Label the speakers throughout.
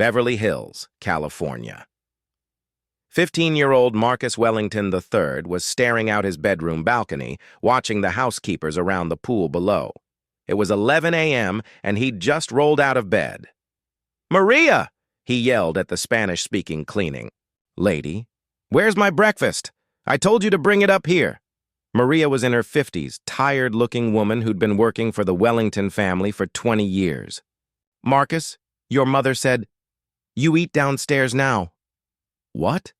Speaker 1: Beverly Hills, California. 15-year-old Marcus Wellington III was staring out his bedroom balcony, watching the housekeepers around the pool below. It was 11 a.m., and he'd just rolled out of bed. "Maria!" he yelled at the Spanish-speaking cleaning lady. "Where's my breakfast? I told you to bring it up here." Maria was in her 50s, tired-looking woman who'd been working for the Wellington family for 20 years. "Marcus, your mother said, you eat downstairs now." "What?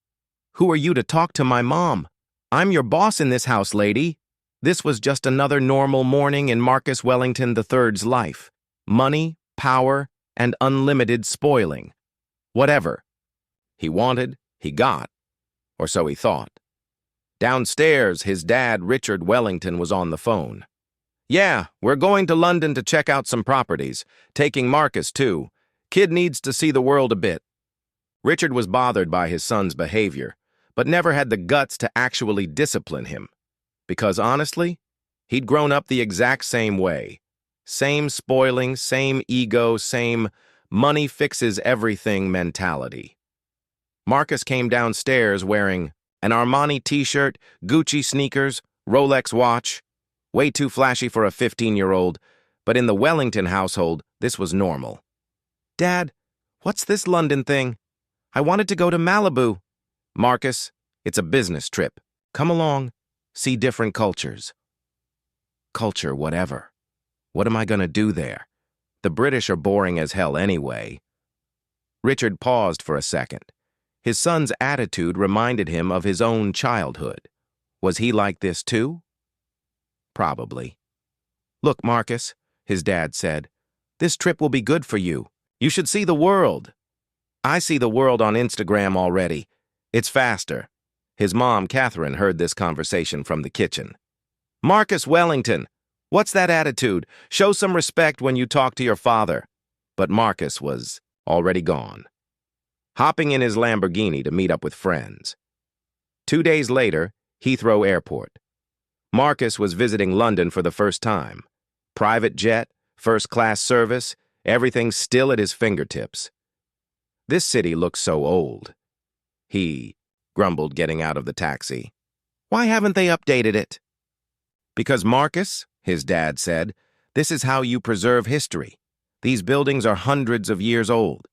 Speaker 1: Who are you to talk to my mom? I'm your boss in this house, lady." This was just another normal morning in Marcus Wellington III's life. Money, power, and unlimited spoiling. Whatever he wanted, he got, or so he thought. Downstairs, his dad, Richard Wellington, was on the phone. "Yeah, we're going to London to check out some properties. Taking Marcus, too. Kid needs to see the world a bit." Richard was bothered by his son's behavior, but never had the guts to actually discipline him. Because honestly, he'd grown up the exact same way. Same spoiling, same ego, same money fixes everything mentality. Marcus came downstairs wearing an Armani t-shirt, Gucci sneakers, Rolex watch. Way too flashy for a 15-year-old, but in the Wellington household, this was normal. "Dad, what's this London thing? I wanted to go to Malibu." "Marcus, it's a business trip. Come along, see different cultures." "Culture, whatever. What am I gonna do there? The British are boring as hell anyway." Richard paused for a second. His son's attitude reminded him of his own childhood. Was he like this too? Probably. "Look, Marcus," his dad said, "this trip will be good for you. You should see the world." "I see the world on Instagram already. It's faster." His mom, Catherine, heard this conversation from the kitchen. "Marcus Wellington, what's that attitude? Show some respect when you talk to your father." But Marcus was already gone, hopping in his Lamborghini to meet up with friends. 2 days later, Heathrow Airport. Marcus was visiting London for the first time. Private jet, first-class service, everything still at his fingertips. This city looks so old. He grumbled getting out of the taxi. "Why haven't they updated it?" "Because, Marcus," his dad said, "this is how you preserve history. These buildings are hundreds of years old.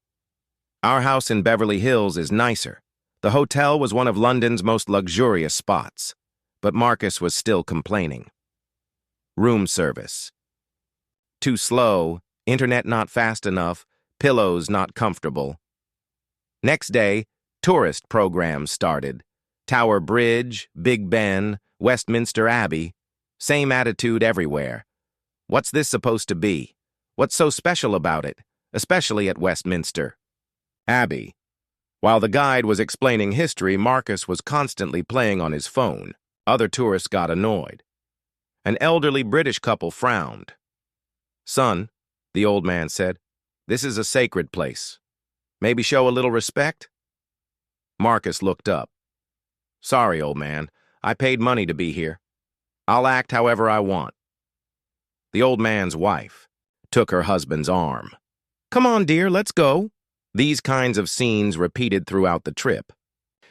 Speaker 1: Our house in Beverly Hills is nicer. The hotel was one of London's most luxurious spots." But Marcus was still complaining. Room service. Too slow, internet not fast enough, pillows not comfortable. Next day, tourist programs started. Tower Bridge, Big Ben, Westminster Abbey. Same attitude everywhere. What's this supposed to be? What's so special about it, especially at Westminster Abbey? While the guide was explaining history, Marcus was constantly playing on his phone. Other tourists got annoyed. An elderly British couple frowned. "Son," the old man said, "this is a sacred place. Maybe show a little respect?" Marcus looked up. "Sorry, old man. I paid money to be here. I'll act however I want." The old man's wife took her husband's arm. "Come on, dear, let's go." These kinds of scenes repeated throughout the trip.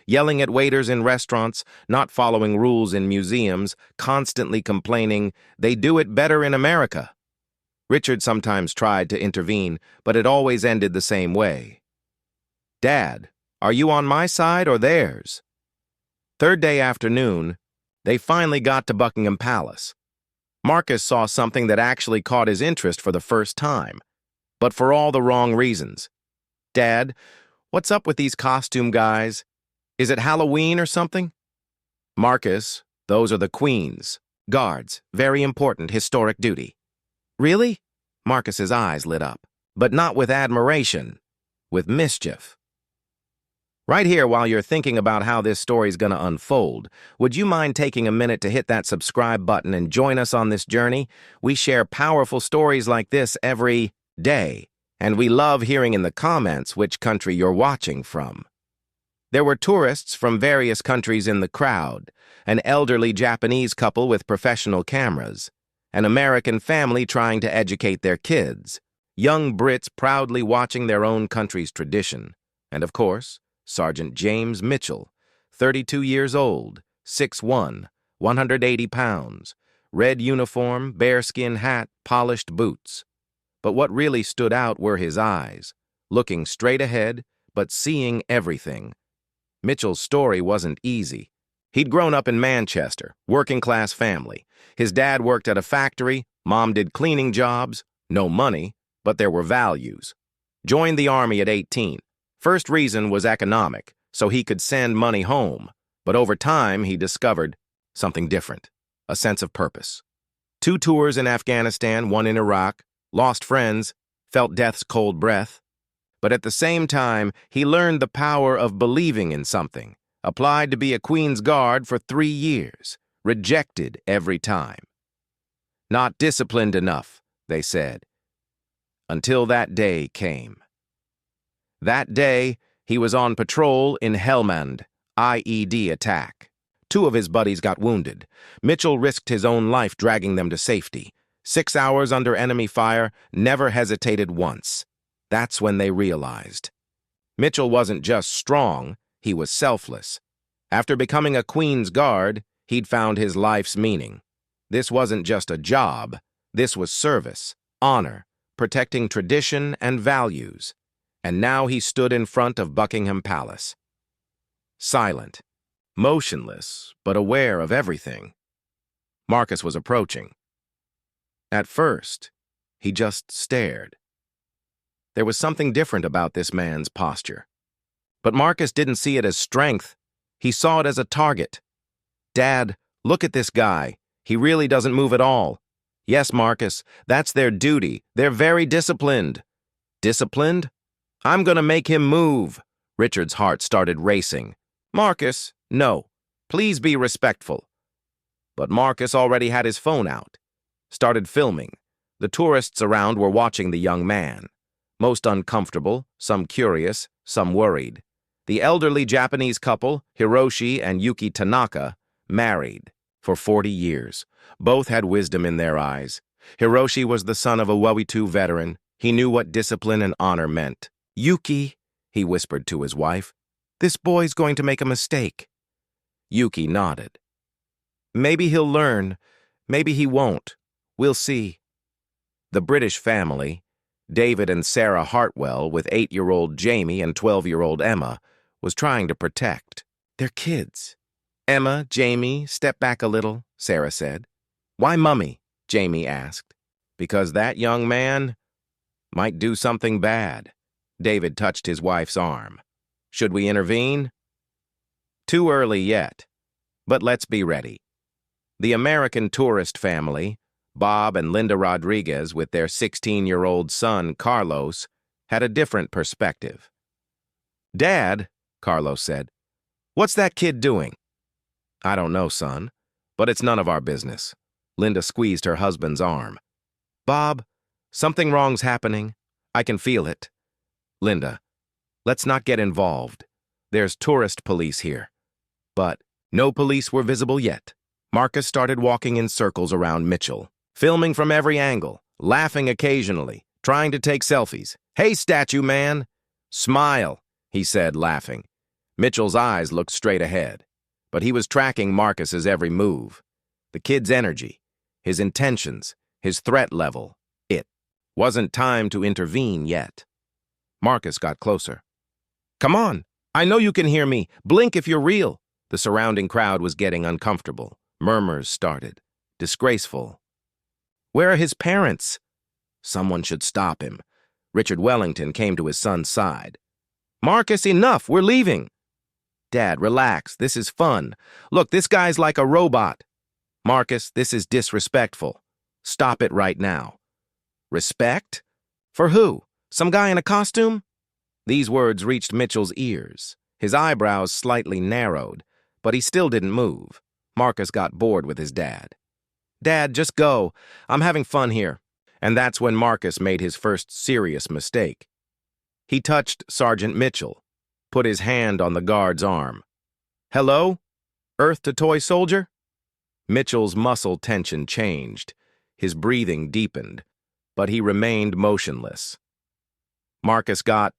Speaker 1: Yelling at waiters in restaurants, not following rules in museums, constantly complaining, "They do it better in America." Richard sometimes tried to intervene, but it always ended the same way. "Dad, are you on my side or theirs?" Third day afternoon, they finally got to Buckingham Palace. Marcus saw something that actually caught his interest for the first time, but for all the wrong reasons. "Dad, what's up with these costume guys? Is it Halloween or something?" "Marcus, those are the Queen's guards. Very important historic duty." "Really?" Marcus's eyes lit up, but not with admiration, with mischief. Right here, while you're thinking about how this story's gonna unfold, would you mind taking a minute to hit that subscribe button and join us on this journey? We share powerful stories like this every day, and we love hearing in the comments which country you're watching from. There were tourists from various countries in the crowd, an elderly Japanese couple with professional cameras, an American family trying to educate their kids, young Brits proudly watching their own country's tradition. And of course, Sergeant James Mitchell, 32 years old, 6'1", 180 pounds, red uniform, bearskin hat, polished boots. But what really stood out were his eyes, looking straight ahead, but seeing everything. Mitchell's story wasn't easy. He'd grown up in Manchester, working-class family. His dad worked at a factory, mom did cleaning jobs, no money, but there were values. Joined the army at 18. First reason was economic, so he could send money home. But over time, he discovered something different, a sense of purpose. 2 tours in Afghanistan, 1 in Iraq, lost friends, felt death's cold breath. But at the same time, he learned the power of believing in something, applied to be a Queen's Guard for 3 years, rejected every time. Not disciplined enough, they said. Until that day came. That day, he was on patrol in Helmand, IED attack. 2 of his buddies got wounded. Mitchell risked his own life dragging them to safety. 6 hours under enemy fire, never hesitated once. That's when they realized. Mitchell wasn't just strong, he was selfless. After becoming a Queen's Guard, he'd found his life's meaning. This wasn't just a job, this was service, honor, protecting tradition and values. And now he stood in front of Buckingham Palace. Silent, motionless, but aware of everything. Marcus was approaching. At first, he just stared. There was something different about this man's posture. But Marcus didn't see it as strength. He saw it as a target. "Dad, look at this guy. He really doesn't move at all." "Yes, Marcus, that's their duty. They're very disciplined." "Disciplined? I'm gonna make him move." Richard's heart started racing. "Marcus, no. Please be respectful." But Marcus already had his phone out. Started filming. The tourists around were watching the young man. Most uncomfortable, some curious, some worried. The elderly Japanese couple, Hiroshi and Yuki Tanaka, married for 40 years. Both had wisdom in their eyes. Hiroshi was the son of a Wellington II veteran. He knew what discipline and honor meant. "Yuki," he whispered to his wife, "this boy's going to make a mistake." Yuki nodded. "Maybe he'll learn. Maybe he won't. We'll see." The British family, David and Sarah Hartwell, with 8-year-old Jamie and 12-year-old Emma, was trying to protect. "They're kids." "Emma, Jamie, step back a little," Sarah said. "Why Mummy?" Jamie asked. "Because that young man might do something bad." David touched his wife's arm. "Should we intervene?" "Too early yet, but let's be ready." The American tourist family, Bob and Linda Rodriguez with their 16-year-old son, Carlos, had a different perspective. "Dad," Carlos said, "what's that kid doing?" "I don't know, son, but it's none of our business." Linda squeezed her husband's arm. "Bob, something wrong's happening. I can feel it." "Linda, let's not get involved. There's tourist police here." But no police were visible yet. Marcus started walking in circles around Mitchell, filming from every angle, laughing occasionally, trying to take selfies. "Hey, statue man!" "Smile," he said, laughing. Mitchell's eyes looked straight ahead, but he was tracking Marcus's every move. The kid's energy, his intentions, his threat level. It wasn't time to intervene yet. Marcus got closer. "Come on, I know you can hear me. Blink if you're real." The surrounding crowd was getting uncomfortable. Murmurs started. Disgraceful. "Where are his parents?" Someone should stop him. Richard Wellington came to his son's side. "Marcus, enough, we're leaving." "Dad, relax, this is fun. Look, this guy's like a robot." "Marcus, this is disrespectful. Stop it right now." "Respect? For who? Some guy in a costume?" These words reached Mitchell's ears. His eyebrows slightly narrowed, but he still didn't move. Marcus got bored with his dad. "Dad, just go. I'm having fun here." And that's when Marcus made his first serious mistake. He touched Sergeant Mitchell, put his hand on the guard's arm. "Hello? Earth to toy soldier?" Mitchell's muscle tension changed. His breathing deepened. but he remained motionless. Marcus got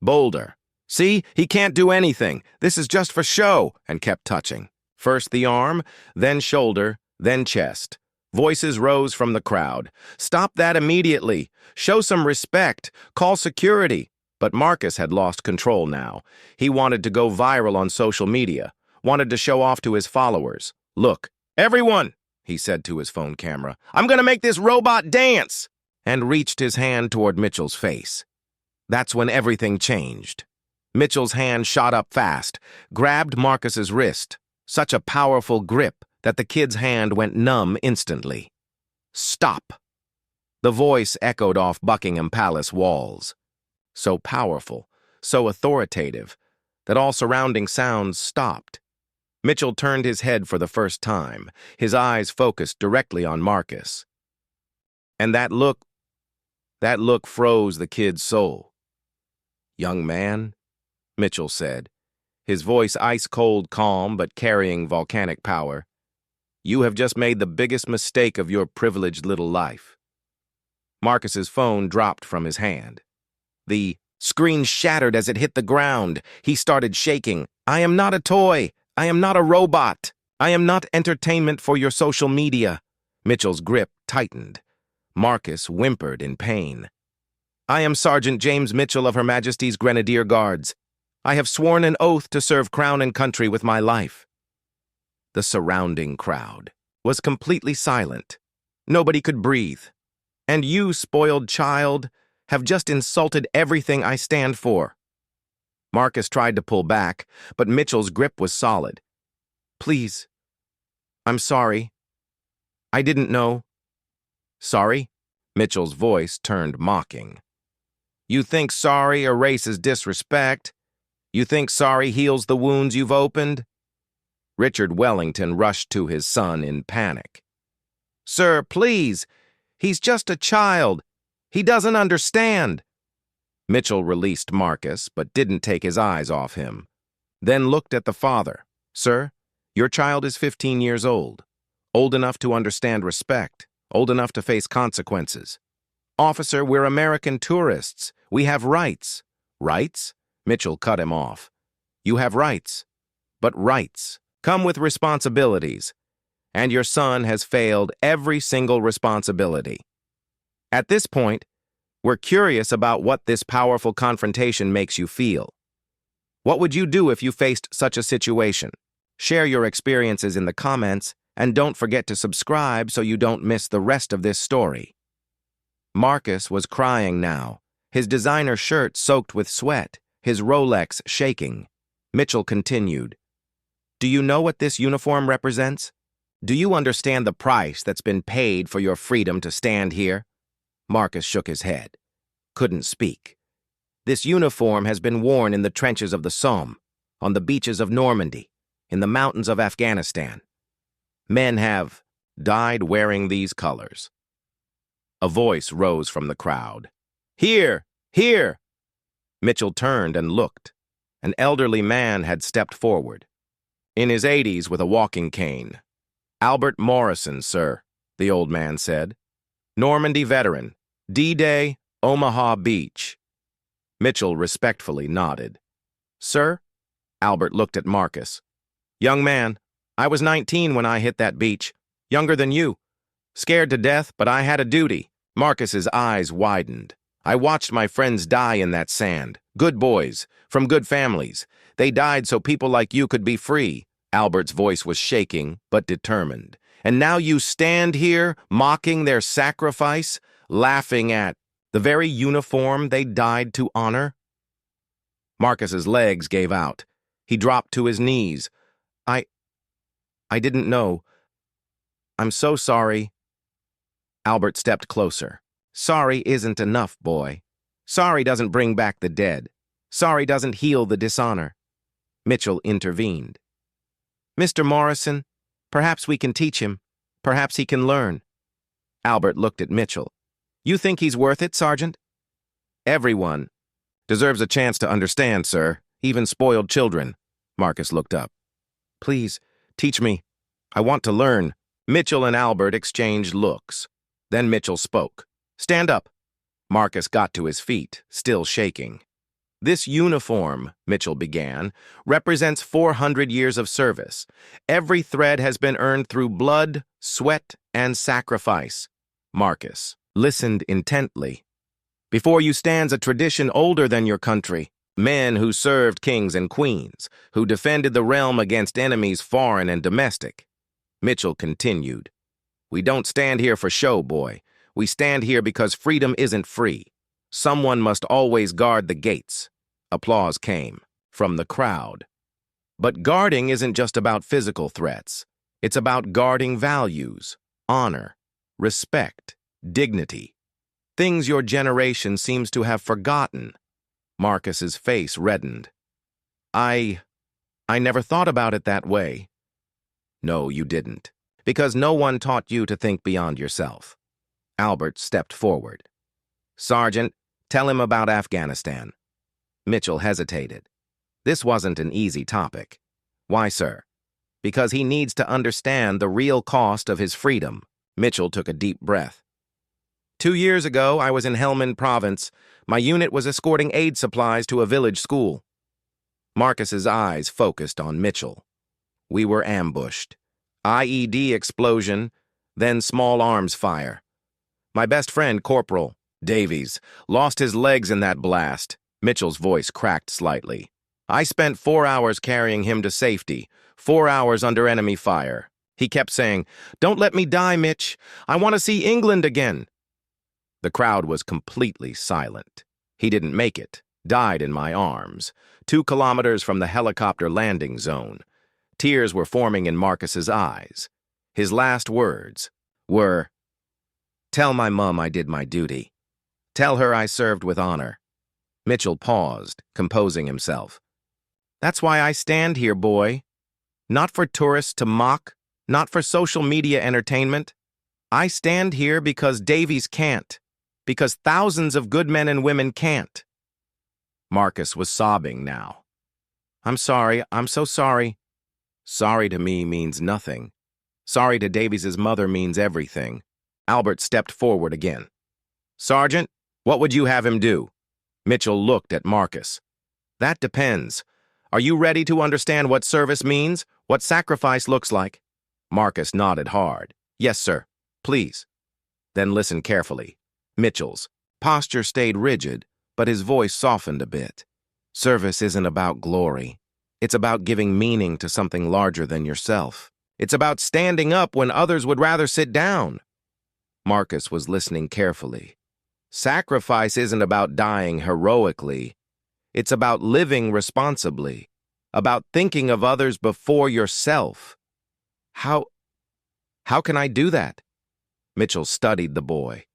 Speaker 1: bolder. "See, he can't do anything. This is just for show," and kept touching. First the arm, then shoulder, then chest. Voices rose from the crowd. "Stop that immediately. Show some respect. Call security." But Marcus had lost control now. He wanted to go viral on social media, wanted to show off to his followers. "Look, everyone," he said to his phone camera, "I'm gonna make this robot dance," and reached his hand toward Mitchell's face. That's when everything changed. Mitchell's hand shot up fast, grabbed Marcus's wrist. Such a powerful grip that the kid's hand went numb instantly. "Stop!" The voice echoed off Buckingham Palace walls. So powerful, so authoritative, that all surrounding sounds stopped. Mitchell turned his head for the first time, his eyes focused directly on Marcus. And that look froze the kid's soul. "Young man," Mitchell said, his voice ice-cold calm but carrying volcanic power, "you have just made the biggest mistake of your privileged little life." Marcus's phone dropped from his hand. The screen shattered as it hit the ground. He started shaking. "I am not a toy. I am not a robot. I am not entertainment for your social media." Mitchell's grip tightened. Marcus whimpered in pain. "I am Sergeant James Mitchell of Her Majesty's Grenadier Guards. I have sworn an oath to serve Crown and country with my life." The surrounding crowd was completely silent. Nobody could breathe. "And you, spoiled child, have just insulted everything I stand for." Marcus tried to pull back, but Mitchell's grip was solid. "Please. I'm sorry. I didn't know." "Sorry?" Mitchell's voice turned mocking. "You think sorry erases disrespect? You think sorry heals the wounds you've opened?" Richard Wellington rushed to his son in panic. "Sir, please. He's just a child. He doesn't understand." Mitchell released Marcus, but didn't take his eyes off him. Then looked at the father. "Sir, your child is 15 years old enough to understand respect, old enough to face consequences. Officer, we're American tourists. We have rights." "Rights?" Mitchell cut him off. "You have rights, but rights come with responsibilities, and your son has failed every single responsibility. At this point, we're curious about what this powerful confrontation makes you feel. What would you do if you faced such a situation? Share your experiences in the comments, and don't forget to subscribe so you don't miss the rest of this story." Marcus was crying now, his designer shirt soaked with sweat, his Rolex shaking. Mitchell continued, "Do you know what this uniform represents? Do you understand the price that's been paid for your freedom to stand here?" Marcus shook his head, couldn't speak. "This uniform has been worn in the trenches of the Somme, on the beaches of Normandy, in the mountains of Afghanistan. Men have died wearing these colors." A voice rose from the crowd. "Here! Here!" Mitchell turned and looked. An elderly man had stepped forward, in his 80s with a walking cane. "Albert Morrison, sir," the old man said. "Normandy veteran, D-Day, Omaha Beach." Mitchell respectfully nodded. "Sir?" Albert looked at Marcus. "Young man, I was 19 when I hit that beach, younger than you. Scared to death, but I had a duty." Marcus's eyes widened. "I watched my friends die in that sand. Good boys, from good families. They died so people like you could be free." Albert's voice was shaking, but determined. "And now you stand here, mocking their sacrifice, laughing at the very uniform they died to honor?" Marcus's legs gave out. He dropped to his knees. I didn't know. I'm so sorry." Albert stepped closer. "Sorry isn't enough, boy. Sorry doesn't bring back the dead. Sorry doesn't heal the dishonor." Mitchell intervened. "Mr. Morrison, perhaps we can teach him. Perhaps he can learn." Albert looked at Mitchell. "You think he's worth it, Sergeant?" "Everyone deserves a chance to understand, sir, even spoiled children." Marcus looked up. "Please, teach me. I want to learn." Mitchell and Albert exchanged looks. Then Mitchell spoke. Stand up. Marcus got to his feet, still shaking. This uniform, Mitchell began, represents 400 years of service. Every thread has been earned through blood, sweat, and sacrifice. Marcus listened intently. Before you stands a tradition older than your country. Men who served kings and queens, who defended the realm against enemies foreign and domestic. Mitchell continued, "We don't stand here for show, boy. We stand here because freedom isn't free. Someone must always guard the gates." Applause came from the crowd. But guarding isn't just about physical threats. It's about guarding values, honor, respect, dignity. Things your generation seems to have forgotten. Marcus's face reddened. I never thought about it that way." "No, you didn't, because no one taught you to think beyond yourself." Albert stepped forward. "Sergeant, tell him about Afghanistan." Mitchell hesitated. This wasn't an easy topic. "Why, sir?" "Because he needs to understand the real cost of his freedom." Mitchell took a deep breath. 2 years ago, I was in Helmand Province. My unit was escorting aid supplies to a village school." Marcus's eyes focused on Mitchell. "We were ambushed. IED explosion, then small arms fire. My best friend, Corporal Davies, lost his legs in that blast." Mitchell's voice cracked slightly. "I spent 4 hours carrying him to safety, 4 hours under enemy fire. He kept saying, 'Don't let me die, Mitch. I want to see England again.'" The crowd was completely silent. "He didn't make it, died in my arms, 2 kilometers from the helicopter landing zone." Tears were forming in Marcus's eyes. His last words were, "Tell my mum I did my duty. Tell her I served with honor." Mitchell paused, composing himself. "That's why I stand here, boy. Not for tourists to mock, not for social media entertainment. I stand here because Davies can't. Because thousands of good men and women can't." Marcus was sobbing now. "I'm sorry, I'm so sorry." "Sorry to me means nothing. Sorry to Davies's mother means everything." Albert stepped forward again. "Sergeant, what would you have him do?" Mitchell looked at Marcus. "That depends. Are you ready to understand what service means, what sacrifice looks like?" Marcus nodded hard. "Yes, sir. Please." "Then listen carefully." Mitchell's posture stayed rigid, but his voice softened a bit. "Service isn't about glory. It's about giving meaning to something larger than yourself. It's about standing up when others would rather sit down." Marcus was listening carefully. "Sacrifice isn't about dying heroically. It's about living responsibly, about thinking of others before yourself." How can I do that?" Mitchell studied the boy.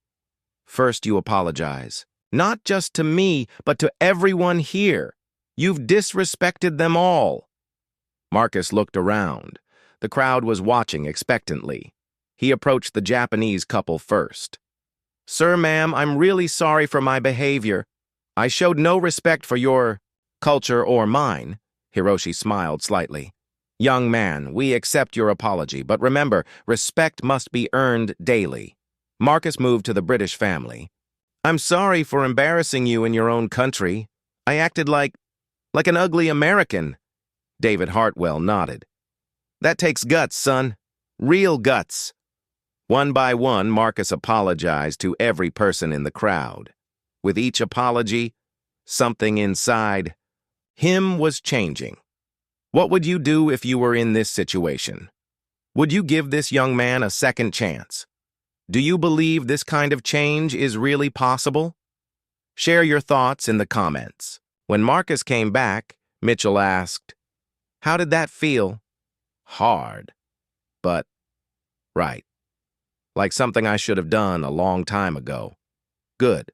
Speaker 1: "First, you apologize. Not just to me, but to everyone here. You've disrespected them all." Marcus looked around. The crowd was watching expectantly. He approached the Japanese couple first. "Sir, ma'am, I'm really sorry for my behavior. I showed no respect for your culture or mine." Hiroshi smiled slightly. "Young man, we accept your apology, but remember, respect must be earned daily." Marcus moved to the British family. "I'm sorry for embarrassing you in your own country. I acted like an ugly American." David Hartwell nodded. "That takes guts, son. Real guts." One by one, Marcus apologized to every person in the crowd. With each apology, something inside him was changing. What would you do if you were in this situation? Would you give this young man a second chance? Do you believe this kind of change is really possible? Share your thoughts in the comments. When Marcus came back, Mitchell asked, "How did that feel?" "Hard, but right. Like something I should have done a long time ago." "Good.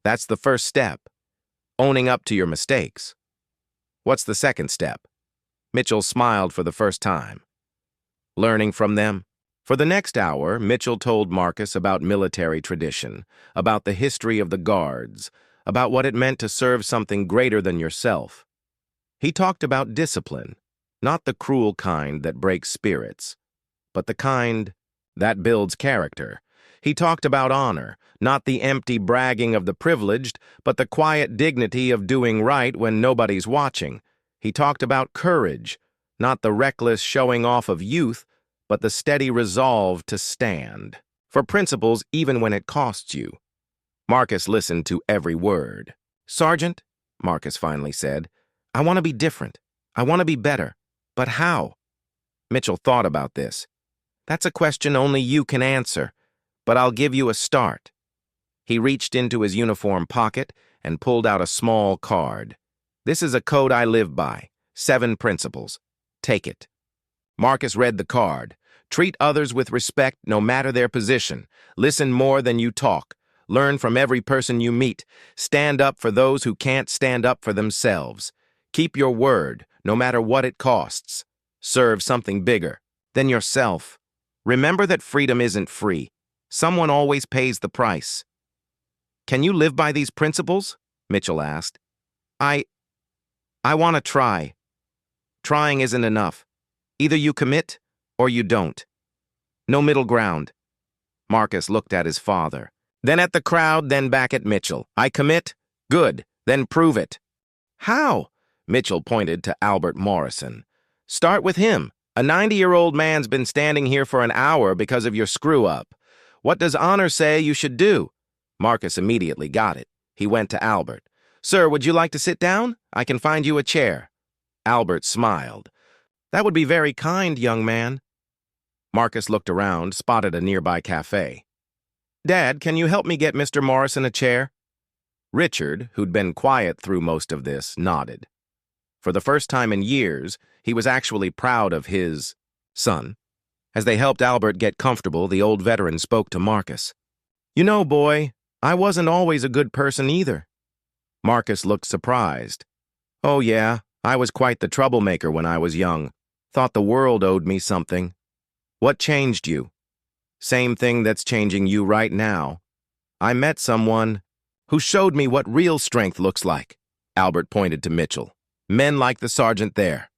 Speaker 1: That's the first step. Owning up to your mistakes." "What's the second step?" Mitchell smiled for the first time. "Learning from them." For the next hour, Mitchell told Marcus about military tradition, about the history of the Guards, about what it meant to serve something greater than yourself. He talked about discipline, not the cruel kind that breaks spirits, but the kind that builds character. He talked about honor, not the empty bragging of the privileged, but the quiet dignity of doing right when nobody's watching. He talked about courage, not the reckless showing off of youth, but the steady resolve to stand for principles even when it costs you. Marcus listened to every word. "Sergeant," Marcus finally said, "I want to be different. I want to be better. But how?" Mitchell thought about this. "That's a question only you can answer, but I'll give you a start." He reached into his uniform pocket and pulled out a small card. "This is a code I live by. 7 principles. Take it." Marcus read the card. "Treat others with respect no matter their position. Listen more than you talk. Learn from every person you meet. Stand up for those who can't stand up for themselves. Keep your word, no matter what it costs. Serve something bigger than yourself. Remember that freedom isn't free. Someone always pays the price." "Can you live by these principles?" Mitchell asked. I want to try. Trying isn't enough. Either you commit or you don't. No middle ground." Marcus looked at his father, then at the crowd, then back at Mitchell. "I commit? Good. Then prove it." "How?" Mitchell pointed to Albert Morrison. "Start with him. A 90-year-old man's been standing here for an hour because of your screw-up. What does honor say you should do?" Marcus immediately got it. He went to Albert. "Sir, would you like to sit down? I can find you a chair." Albert smiled. "That would be very kind, young man." Marcus looked around, spotted a nearby cafe. "Dad, can you help me get Mr. Morrison a chair?" Richard, who'd been quiet through most of this, nodded. For the first time in years, he was actually proud of his son. As they helped Albert get comfortable, the old veteran spoke to Marcus. "You know, boy, I wasn't always a good person either." Marcus looked surprised. "Oh yeah, I was quite the troublemaker when I was young. Thought the world owed me something." "What changed you?" "Same thing that's changing you right now. I met someone who showed me what real strength looks like." Albert pointed to Mitchell. "Men like the sergeant there.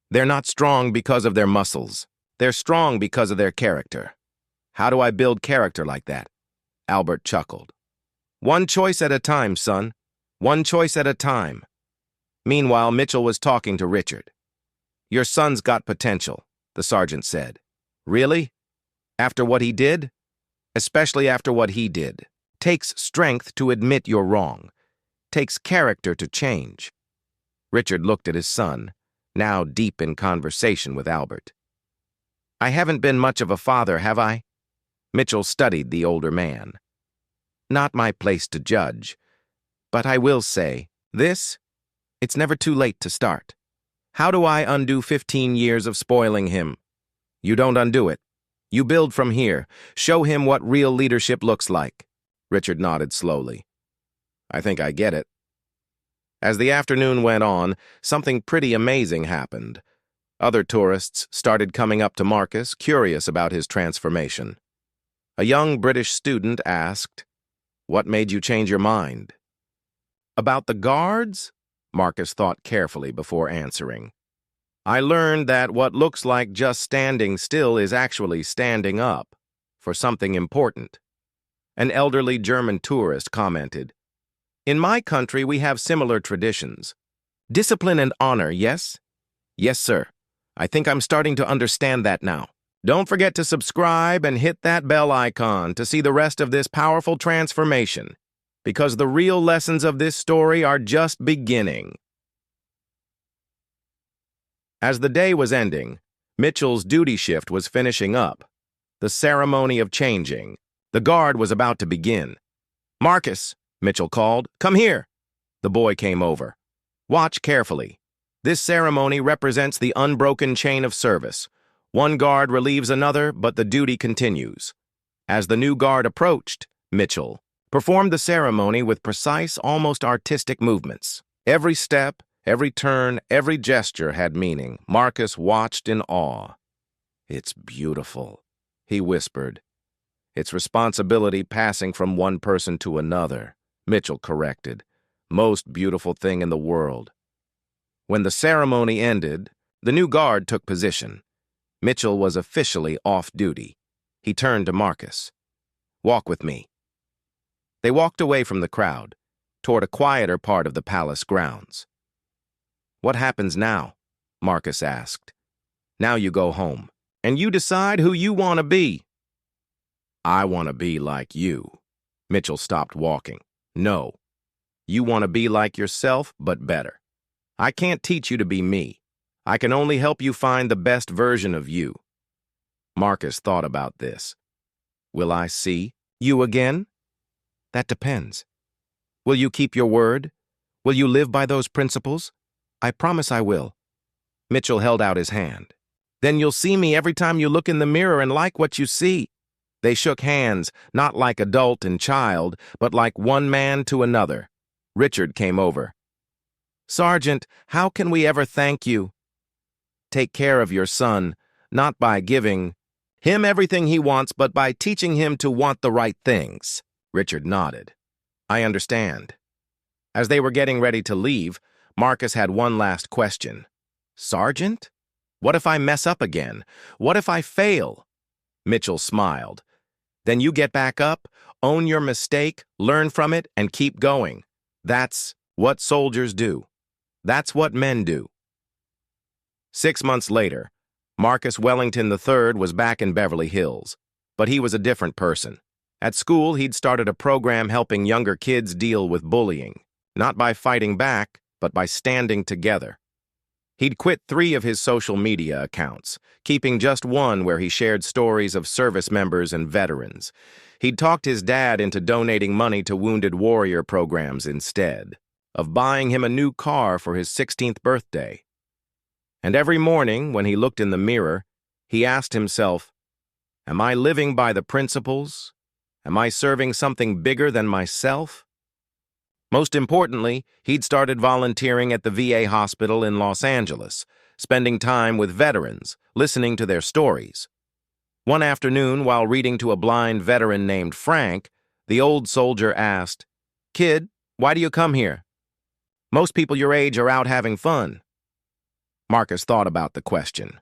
Speaker 1: They're not strong because of their muscles. They're strong because of their character." "How do I build character like that?" Albert chuckled. "One choice at a time, son. One choice at a time." Meanwhile, Mitchell was talking to Richard. "Your son's got potential," the sergeant said. "Really? After what he did?" "Especially after what he did. Takes strength to admit you're wrong. Takes character to change." Richard looked at his son, now deep in conversation with Albert. "I haven't been much of a father, have I?" Mitchell studied the older man. "Not my place to judge. But I will say, it's never too late to start. How do I undo 15 years of spoiling him?" "You don't undo it. You build from here. Show him what real leadership looks like." Richard nodded slowly. "I think I get it." As the afternoon went on, something pretty amazing happened. Other tourists started coming up to Marcus, curious about his transformation. A young British student asked, "What made you change your mind?" "About the guards?" Marcus thought carefully before answering. "I learned that what looks like just standing still is actually standing up for something important." An elderly German tourist commented, "In my country, we have similar traditions. Discipline and honor, yes?" "Yes, sir. I think I'm starting to understand that now." Don't forget to subscribe and hit that bell icon to see the rest of this powerful transformation, because the real lessons of this story are just beginning. As the day was ending, Mitchell's duty shift was finishing up. The ceremony of changing. The guard was about to begin. "Marcus," Mitchell called, "come here." The boy came over. "Watch carefully. This ceremony represents the unbroken chain of service. One guard relieves another, but the duty continues." As the new guard approached, Mitchell performed the ceremony with precise, almost artistic movements. Every step, every turn, every gesture had meaning. Marcus watched in awe. "It's beautiful," he whispered. "It's responsibility passing from one person to another," Mitchell corrected. "Most beautiful thing in the world." When the ceremony ended, the new guard took position. Mitchell was officially off duty. He turned to Marcus. Walk with me." They walked away from the crowd, toward a quieter part of the palace grounds. "What happens now?" Marcus asked. "Now you go home, and you decide who you want to be." "I want to be like you." Mitchell stopped walking. "No. You want to be like yourself, but better. I can't teach you to be me. I can only help you find the best version of you." Marcus thought about this. "Will I see you again?" "That depends. Will you keep your word? Will you live by those principles?" "I promise I will." Mitchell held out his hand. "Then you'll see me every time you look in the mirror and like what you see." They shook hands, not like adult and child, but like one man to another. Richard came over. "Sergeant, how can we ever thank you?" "Take care of your son, not by giving him everything he wants, but by teaching him to want the right things." Richard nodded. "I understand." As they were getting ready to leave, Marcus had one last question. "Sergeant? What if I mess up again? What if I fail?" Mitchell smiled. "Then you get back up, own your mistake, learn from it, and keep going. That's what soldiers do. That's what men do." 6 months later, Marcus Wellington III was back in Beverly Hills, but he was a different person. At school, he'd started a program helping younger kids deal with bullying, not by fighting back, but by standing together. He'd quit 3 of his social media accounts, keeping just one where he shared stories of service members and veterans. He'd talked his dad into donating money to Wounded Warrior programs instead, of buying him a new car for his 16th birthday. And every morning, when he looked in the mirror, he asked himself, "Am I living by the principles? Am I serving something bigger than myself?" Most importantly, he'd started volunteering at the VA hospital in Los Angeles, spending time with veterans, listening to their stories. One afternoon, while reading to a blind veteran named Frank, the old soldier asked, "Kid, why do you come here?" "Most people your age are out having fun." Marcus thought about the question.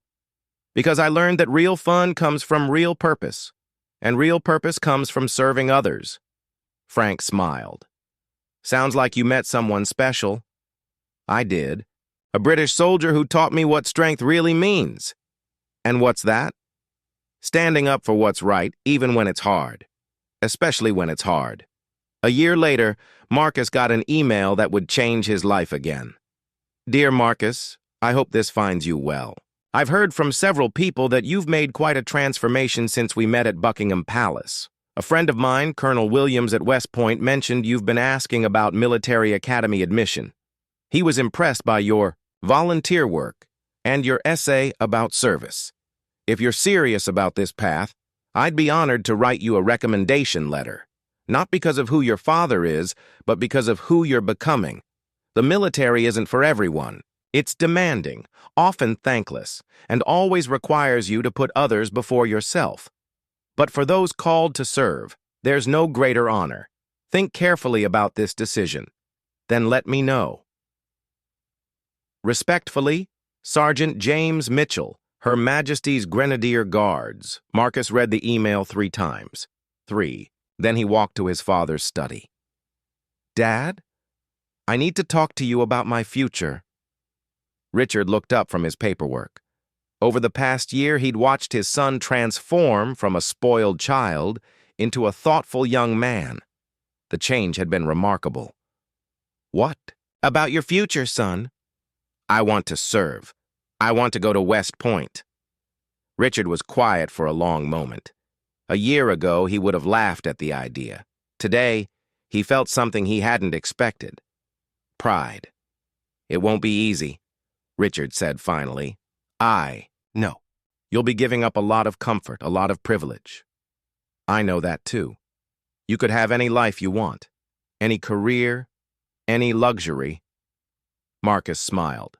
Speaker 1: "Because I learned that real fun comes from real purpose, and real purpose comes from serving others." Frank smiled. "Sounds like you met someone special." "I did. A British soldier who taught me what strength really means." "And what's that?" "Standing up for what's right, even when it's hard. Especially when it's hard." A year later, Marcus got an email that would change his life again. "Dear Marcus, I hope this finds you well. I've heard from several people that you've made quite a transformation since we met at Buckingham Palace. A friend of mine, Colonel Williams at West Point, mentioned you've been asking about military academy admission. He was impressed by your volunteer work and your essay about service. If you're serious about this path, I'd be honored to write you a recommendation letter, not because of who your father is, but because of who you're becoming. The military isn't for everyone. It's demanding, often thankless, and always requires you to put others before yourself. But for those called to serve, there's no greater honor. Think carefully about this decision. Then let me know. Respectfully, Sergeant James Mitchell, Her Majesty's Grenadier Guards. Marcus read the email 3 times. 3. Then he walked to his father's study. "Dad, I need to talk to you about my future." Richard looked up from his paperwork. Over the past year, he'd watched his son transform from a spoiled child into a thoughtful young man. The change had been remarkable. "What about your future, son?" "I want to serve. I want to go to West Point." Richard was quiet for a long moment. A year ago, he would have laughed at the idea. Today, he felt something he hadn't expected. Pride. "It won't be easy," Richard said finally. "I know. You'll be giving up a lot of comfort, a lot of privilege. I know that too. You could have any life you want, any career, any luxury." Marcus smiled.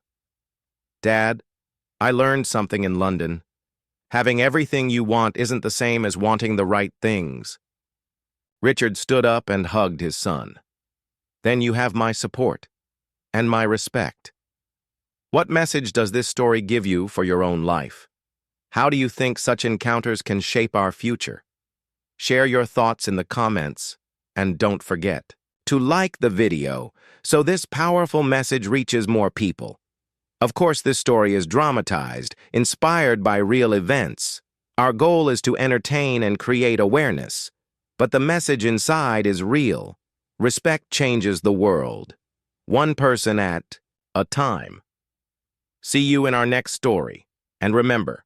Speaker 1: "Dad, I learned something in London. Having everything you want isn't the same as wanting the right things." Richard stood up and hugged his son. "Then you have my support and my respect. What message does this story give you for your own life? How do you think such encounters can shape our future? share your thoughts in the comments, and don't forget to like the video so this powerful message reaches more people. Of course, this story is dramatized, inspired by real events. Our goal is to entertain and create awareness, but the message inside is real. Respect changes the world, one person at a time. See you in our next story, and remember,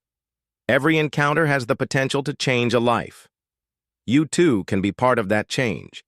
Speaker 1: every encounter has the potential to change a life. You too can be part of that change.